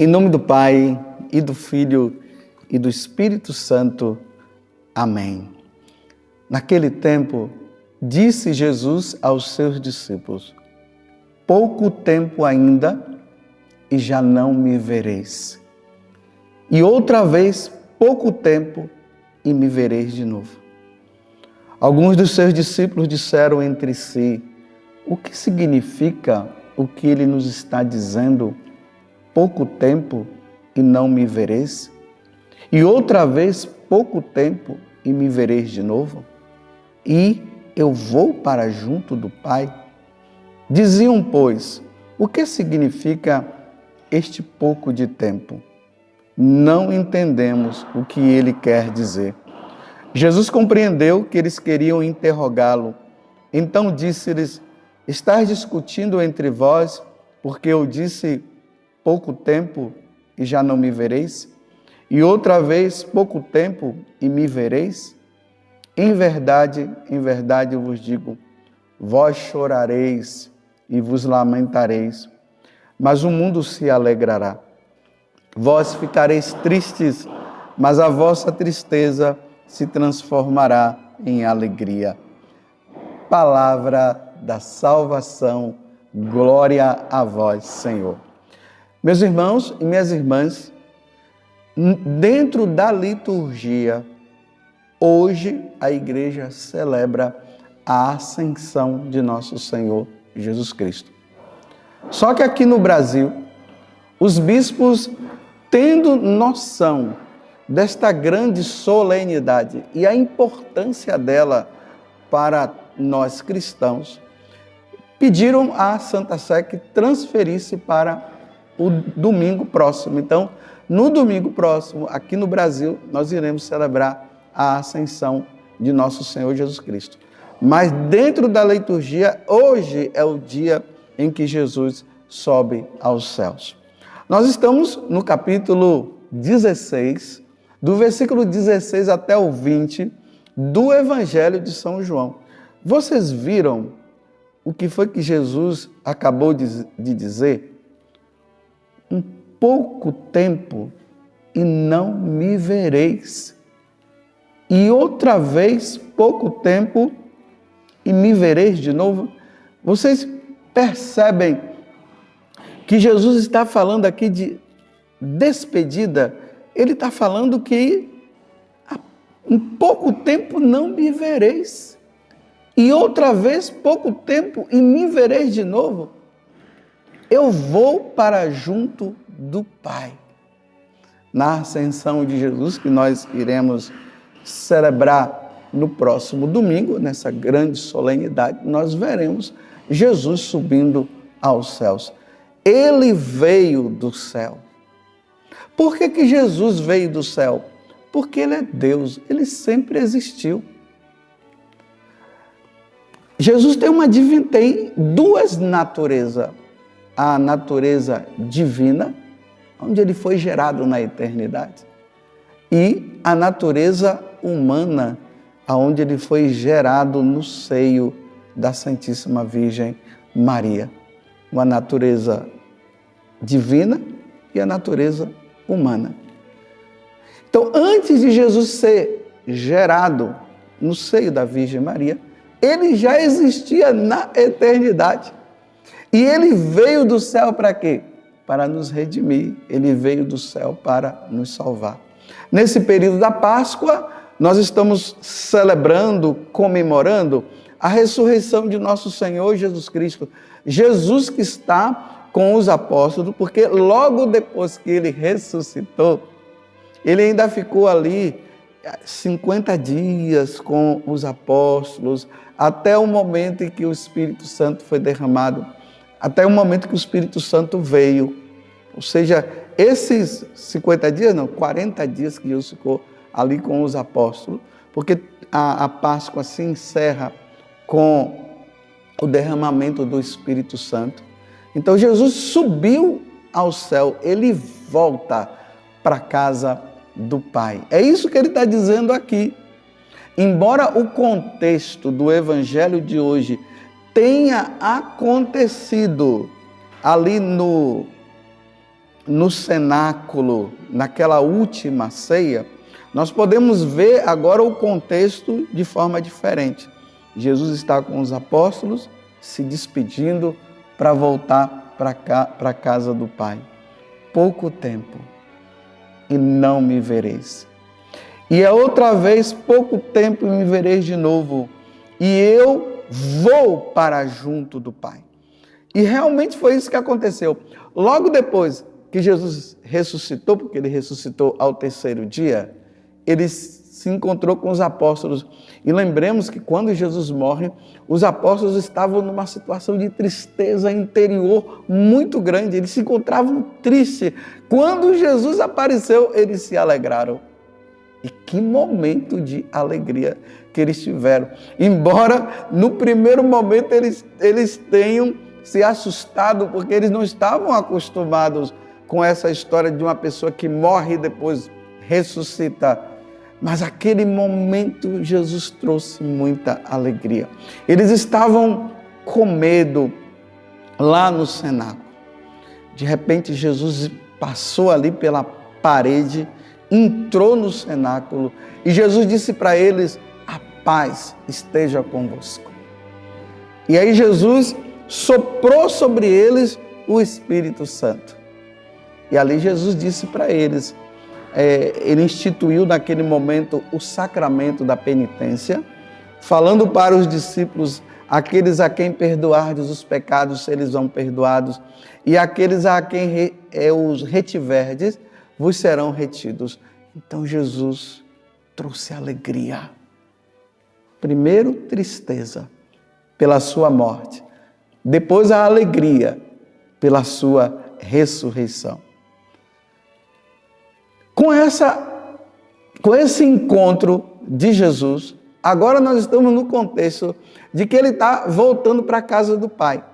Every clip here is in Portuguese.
Em nome do Pai, e do Filho, e do Espírito Santo. Amém. Naquele tempo, disse Jesus aos seus discípulos: pouco tempo ainda, e já não me vereis. E outra vez, pouco tempo, e me vereis de novo. Alguns dos seus discípulos disseram entre si: o que significa o que ele nos está dizendo? Pouco tempo e não me vereis? E outra vez, pouco tempo e me vereis de novo? E eu vou para junto do Pai? Diziam, pois, o que significa este pouco de tempo? Não entendemos o que ele quer dizer. Jesus compreendeu que eles queriam interrogá-lo. Então disse-lhes: estáis discutindo entre vós, porque eu disse pouco tempo e já não me vereis? E outra vez pouco tempo e me vereis? Em verdade eu vos digo, vós chorareis e vos lamentareis, mas o mundo se alegrará. Vós ficareis tristes, mas a vossa tristeza se transformará em alegria. Palavra da salvação, glória a vós, Senhor. Meus irmãos e minhas irmãs, dentro da liturgia, hoje a igreja celebra a ascensão de nosso Senhor Jesus Cristo. Só que aqui no Brasil, os bispos, tendo noção desta grande solenidade e a importância dela para nós cristãos, pediram à Santa Sé que transferisse para o domingo próximo. Então, no domingo próximo, aqui no Brasil, nós iremos celebrar a ascensão de nosso Senhor Jesus Cristo. Mas dentro da liturgia, hoje é o dia em que Jesus sobe aos céus. Nós estamos no capítulo 16, do versículo 16 até o 20, do Evangelho de São João. Vocês viram o que foi que Jesus acabou de dizer? Um pouco tempo e não me vereis. E outra vez, pouco tempo e me vereis de novo. Vocês percebem que Jesus está falando aqui de despedida? Ele está falando que em pouco tempo não me vereis. E outra vez, pouco tempo e me vereis de novo. Eu vou para junto do Pai. Na ascensão de Jesus, que nós iremos celebrar no próximo domingo, nessa grande solenidade, nós veremos Jesus subindo aos céus. Ele veio do céu. Por que Jesus veio do céu? Porque Ele é Deus, Ele sempre existiu. Jesus tem duas naturezas. A natureza divina, onde Ele foi gerado na eternidade, e a natureza humana, onde Ele foi gerado no seio da Santíssima Virgem Maria. Uma natureza divina e a natureza humana. Então, antes de Jesus ser gerado no seio da Virgem Maria, Ele já existia na eternidade. E Ele veio do céu para quê? Para nos redimir. Ele veio do céu para nos salvar. Nesse período da Páscoa, nós estamos celebrando, comemorando a ressurreição de nosso Senhor Jesus Cristo. Jesus que está com os apóstolos, porque logo depois que Ele ressuscitou, Ele ainda ficou ali 50 dias com os apóstolos, até o momento em que o Espírito Santo foi derramado, até o momento que o Espírito Santo veio. Ou seja, esses 50 dias, não, 40 dias que Jesus ficou ali com os apóstolos, porque a Páscoa se encerra com o derramamento do Espírito Santo. Então Jesus subiu ao céu, Ele volta para a casa do Pai. É isso que Ele está dizendo aqui. Embora o contexto do Evangelho de hoje tenha acontecido ali no no cenáculo, naquela última ceia, nós podemos ver agora o contexto de forma diferente. Jesus está com os apóstolos, se despedindo para voltar para a casa do Pai. Pouco tempo e não me vereis. E é outra vez, pouco tempo e me vereis de novo. E eu vou para junto do Pai. E realmente foi isso que aconteceu. Logo depois que Jesus ressuscitou, porque ele ressuscitou ao terceiro dia, ele se encontrou com os apóstolos. E lembremos que quando Jesus morre, os apóstolos estavam numa situação de tristeza interior muito grande. Eles se encontravam tristes. Quando Jesus apareceu, eles se alegraram. E que momento de alegria que eles tiveram. Embora no primeiro momento eles tenham se assustado, porque eles não estavam acostumados com essa história de uma pessoa que morre e depois ressuscita. Mas aquele momento Jesus trouxe muita alegria. Eles estavam com medo lá no cenáculo. De repente Jesus passou ali pela parede, entrou no cenáculo e Jesus disse para eles: a paz esteja convosco. E aí Jesus soprou sobre eles o Espírito Santo. E ali Jesus disse para eles, ele instituiu naquele momento o sacramento da penitência, falando para os discípulos: aqueles a quem perdoardes os pecados, eles vão perdoados, e aqueles a quem os retiverdes, vos serão retidos. Então Jesus trouxe alegria. Primeiro, tristeza pela sua morte. Depois, a alegria pela sua ressurreição. Com esse encontro de Jesus, agora nós estamos no contexto de que ele está voltando para a casa do Pai.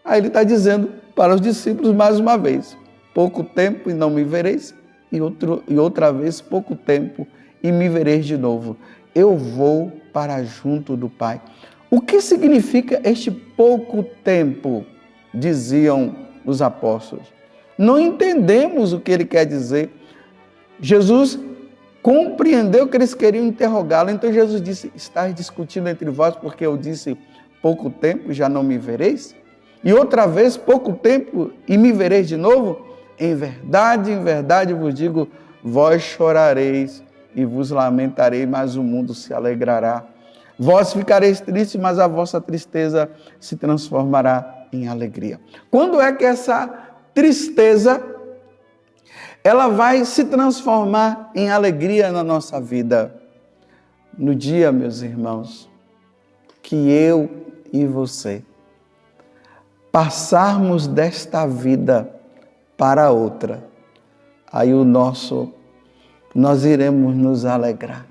Aí ele está dizendo para os discípulos mais uma vez: pouco tempo e não me vereis, e outra vez pouco tempo e me vereis de novo. Eu vou para junto do Pai. O que significa este pouco tempo? Diziam os apóstolos. Não entendemos o que ele quer dizer. Jesus compreendeu que eles queriam interrogá-lo, então Jesus disse: estáis discutindo entre vós porque eu disse pouco tempo e já não me vereis? E outra vez pouco tempo e me vereis de novo? Em verdade vos digo, vós chorareis e vos lamentareis, mas o mundo se alegrará. Vós ficareis tristes, mas a vossa tristeza se transformará em alegria. Quando é que essa tristeza ela vai se transformar em alegria na nossa vida? No dia, meus irmãos, que eu e você passarmos desta vida para outra, aí nós iremos nos alegrar.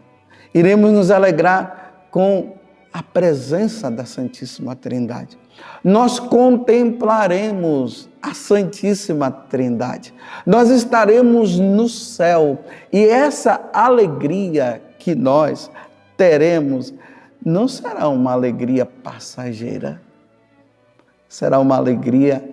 Iremos nos alegrar com a presença da Santíssima Trindade. Nós contemplaremos a Santíssima Trindade. Nós estaremos no céu e essa alegria que nós teremos não será uma alegria passageira, será uma alegria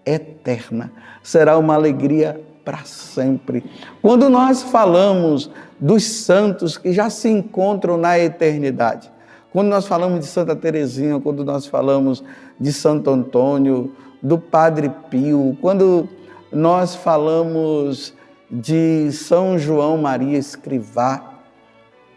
eterna, será uma alegria para sempre. Quando nós falamos dos santos que já se encontram na eternidade, quando nós falamos de Santa Teresinha, quando nós falamos de Santo Antônio, do Padre Pio, quando nós falamos de São João Maria Escrivá,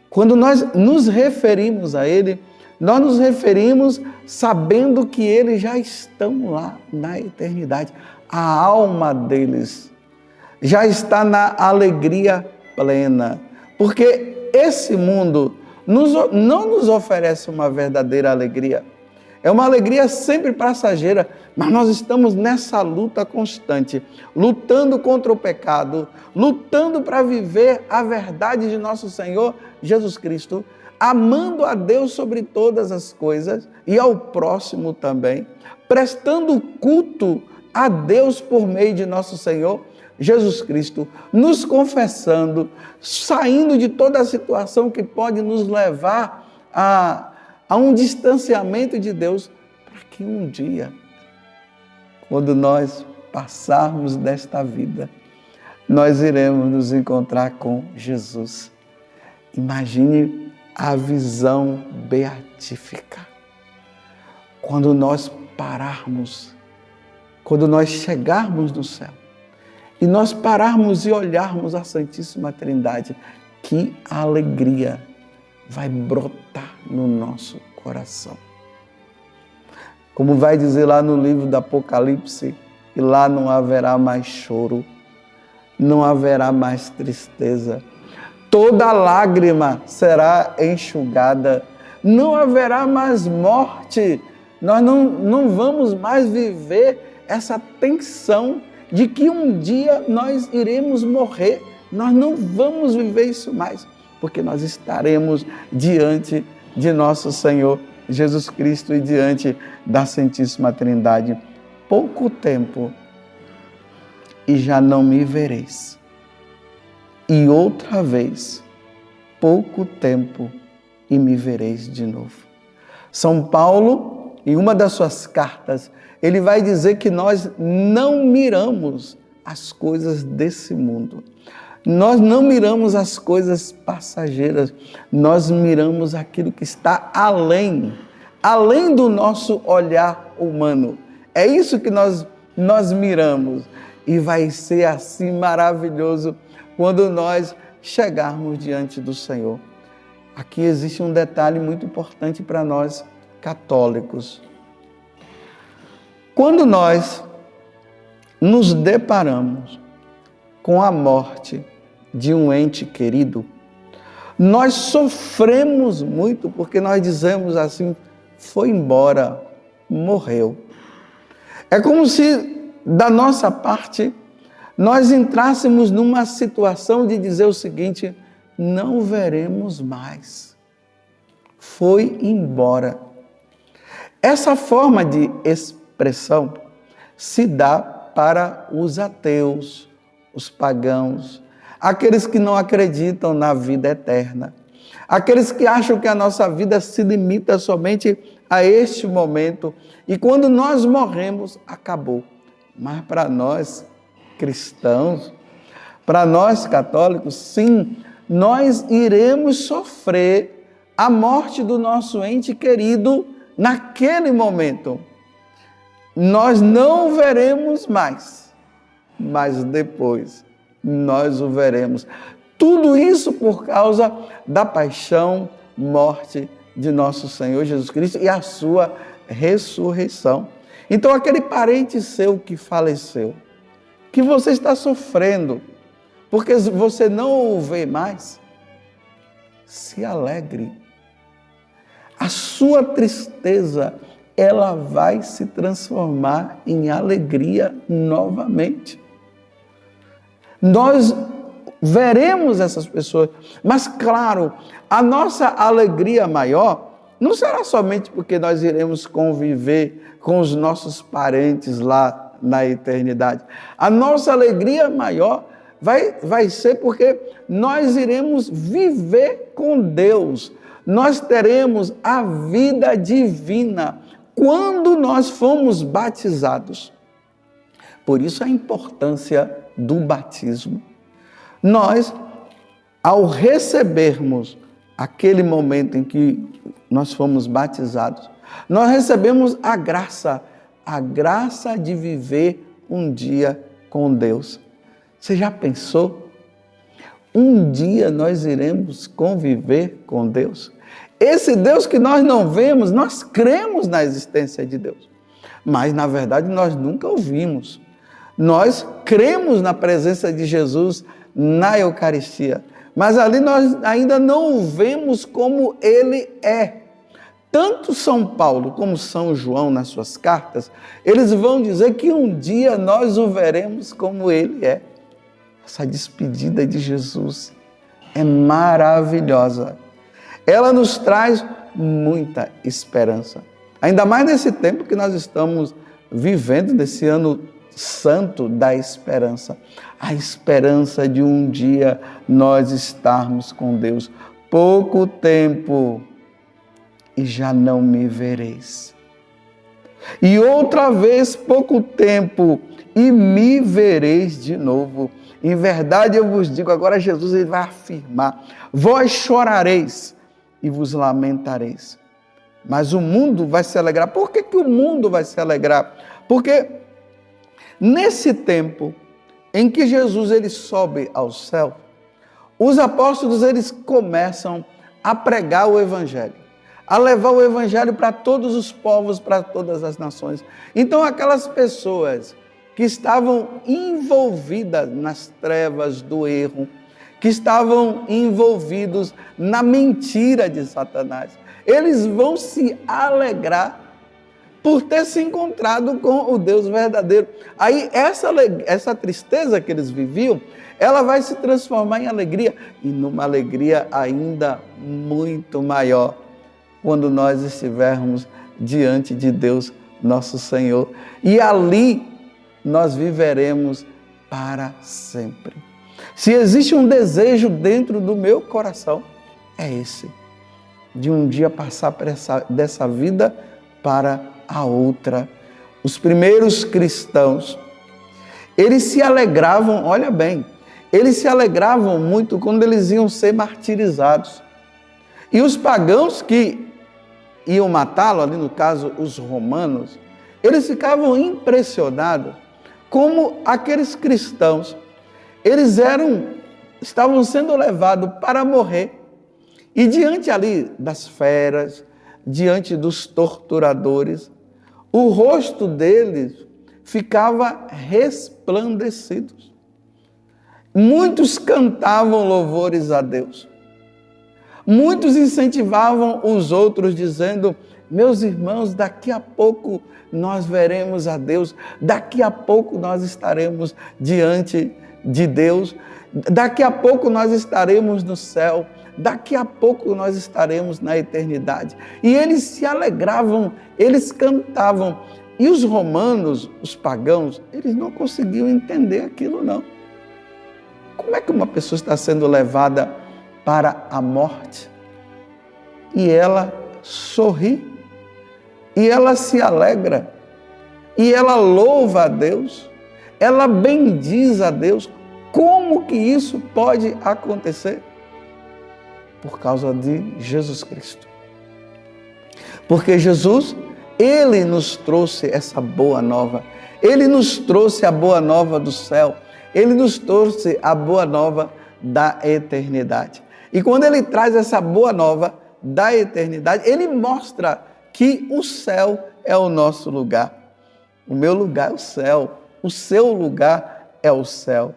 quando nós nos referimos a ele, nós nos referimos sabendo que eles já estão lá na eternidade. A alma deles já está na alegria plena, porque esse mundo não nos oferece uma verdadeira alegria. É uma alegria sempre passageira, mas nós estamos nessa luta constante, lutando contra o pecado, lutando para viver a verdade de nosso Senhor Jesus Cristo, amando a Deus sobre todas as coisas e ao próximo também, prestando culto a Deus por meio de nosso Senhor Jesus Cristo, nos confessando, saindo de toda a situação que pode nos levar a um distanciamento de Deus, para que um dia, quando nós passarmos desta vida, nós iremos nos encontrar com Jesus. Imagine a visão beatífica. Quando nós pararmos, quando nós chegarmos no céu, e nós pararmos e olharmos a Santíssima Trindade, que alegria vai brotar no nosso coração. Como vai dizer lá no livro do Apocalipse, e lá não haverá mais choro, não haverá mais tristeza, toda lágrima será enxugada, não haverá mais morte, nós não vamos mais viver essa tensão de que um dia nós iremos morrer, nós não vamos viver isso mais, porque nós estaremos diante de nosso Senhor Jesus Cristo e diante da Santíssima Trindade. Pouco tempo e já não me vereis. E outra vez, pouco tempo e me vereis de novo. São Paulo, em uma das suas cartas, ele vai dizer que nós não miramos as coisas desse mundo. Nós não miramos as coisas passageiras, nós miramos aquilo que está além do nosso olhar humano. É isso que nós miramos. E vai ser assim maravilhoso quando nós chegarmos diante do Senhor. Aqui existe um detalhe muito importante para nós católicos. Quando nós nos deparamos com a morte de um ente querido, nós sofremos muito porque nós dizemos assim, foi embora, morreu. É como se, da nossa parte, nós entrássemos numa situação de dizer o seguinte, não veremos mais. Foi embora. Essa forma de expressão se dá para os ateus, os pagãos, aqueles que não acreditam na vida eterna, aqueles que acham que a nossa vida se limita somente a este momento e quando nós morremos, acabou. Mas para nós cristãos, para nós católicos, sim, nós iremos sofrer a morte do nosso ente querido naquele momento. Nós não o veremos mais, mas depois nós o veremos. Tudo isso por causa da paixão, morte de nosso Senhor Jesus Cristo e a sua ressurreição. Então, aquele parente seu que faleceu, que você está sofrendo, porque você não o vê mais, se alegre. A sua tristeza, ela vai se transformar em alegria novamente. Nós veremos essas pessoas, mas claro, a nossa alegria maior não será somente porque nós iremos conviver com os nossos parentes lá na eternidade. A nossa alegria maior vai ser porque nós iremos viver com Deus. Nós teremos a vida divina quando nós fomos batizados. Por isso a importância do batismo. Nós, ao recebermos aquele momento em que nós fomos batizados, nós recebemos a graça de viver um dia com Deus. Você já pensou? Um dia nós iremos conviver com Deus. Esse Deus que nós não vemos, nós cremos na existência de Deus. Mas, na verdade, nós nunca o vimos. Nós cremos na presença de Jesus na Eucaristia. Mas ali nós ainda não o vemos como Ele é. Tanto São Paulo como São João, nas suas cartas, eles vão dizer que um dia nós o veremos como Ele é. Essa despedida de Jesus é maravilhosa. Ela nos traz muita esperança. Ainda mais nesse tempo que nós estamos vivendo, nesse ano santo da esperança. A esperança de um dia nós estarmos com Deus. Pouco tempo e já não me vereis. E outra vez pouco tempo, e me vereis de novo. Em verdade eu vos digo, agora Jesus ele vai afirmar, vós chorareis e vos lamentareis. Mas o mundo vai se alegrar. Por que o mundo vai se alegrar? Porque nesse tempo em que Jesus ele sobe ao céu, os apóstolos eles começam a pregar o evangelho, a levar o evangelho para todos os povos, para todas as nações. Então aquelas pessoas que estavam envolvidas nas trevas do erro, que estavam envolvidos na mentira de Satanás, eles vão se alegrar por ter se encontrado com o Deus verdadeiro. Aí essa tristeza que eles viviam, ela vai se transformar em alegria, e numa alegria ainda muito maior, quando nós estivermos diante de Deus, nosso Senhor. E ali nós viveremos para sempre. Se existe um desejo dentro do meu coração, é esse, de um dia passar dessa vida para a outra. Os primeiros cristãos, eles se alegravam, olha bem, eles se alegravam muito quando eles iam ser martirizados. E os pagãos que iam matá-lo, ali no caso os romanos, eles ficavam impressionados como aqueles cristãos, eles estavam sendo levados para morrer. E diante ali das feras, diante dos torturadores, o rosto deles ficava resplandecido. Muitos cantavam louvores a Deus. Muitos incentivavam os outros dizendo, meus irmãos, daqui a pouco nós veremos a Deus, daqui a pouco nós estaremos diante de Deus, daqui a pouco nós estaremos no céu, daqui a pouco nós estaremos na eternidade. E eles se alegravam, eles cantavam. E os romanos, os pagãos, eles não conseguiam entender aquilo não. Como é que uma pessoa está sendo levada para a morte e ela sorri, e ela se alegra, e ela louva a Deus, ela bendiz a Deus? Como que isso pode acontecer? Por causa de Jesus Cristo. Porque Jesus, Ele nos trouxe essa boa nova. Ele nos trouxe a boa nova do céu. Ele nos trouxe a boa nova da eternidade. E quando Ele traz essa boa nova da eternidade, Ele mostra que o céu é o nosso lugar. O meu lugar é o céu. O seu lugar é o céu.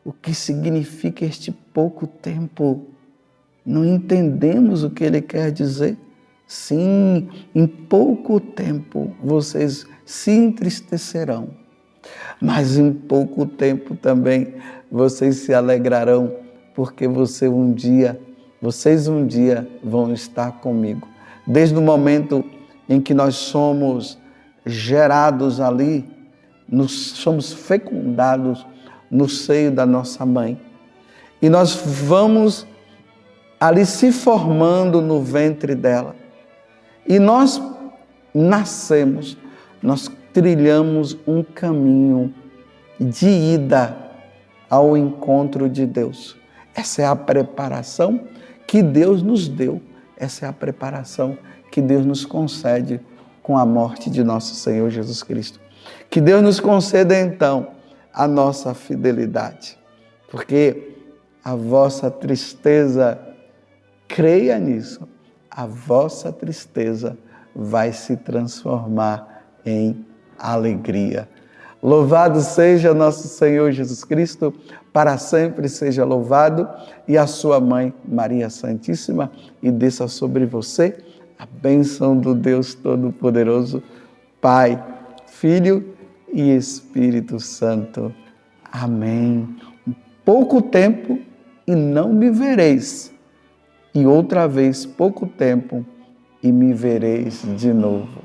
O que significa este pouco tempo? Não entendemos o que Ele quer dizer? Sim, em pouco tempo vocês se entristecerão, mas em pouco tempo também vocês se alegrarão, porque vocês um dia vão estar comigo. Desde o momento em que nós somos gerados ali, somos fecundados no seio da nossa mãe, e nós vamos ali se formando no ventre dela. E nós nascemos, nós trilhamos um caminho de ida ao encontro de Deus. Essa é a preparação que Deus nos deu. Essa é a preparação que Deus nos concede com a morte de nosso Senhor Jesus Cristo. Que Deus nos conceda então a nossa fidelidade, porque a vossa tristeza, creia nisso, a vossa tristeza vai se transformar em alegria. Louvado seja nosso Senhor Jesus Cristo, para sempre seja louvado, e a sua mãe Maria Santíssima, e desça sobre você a bênção do Deus Todo-Poderoso, Pai, Filho e Espírito Santo. Amém. Pouco tempo e não me vereis, e outra vez pouco tempo e me vereis de novo.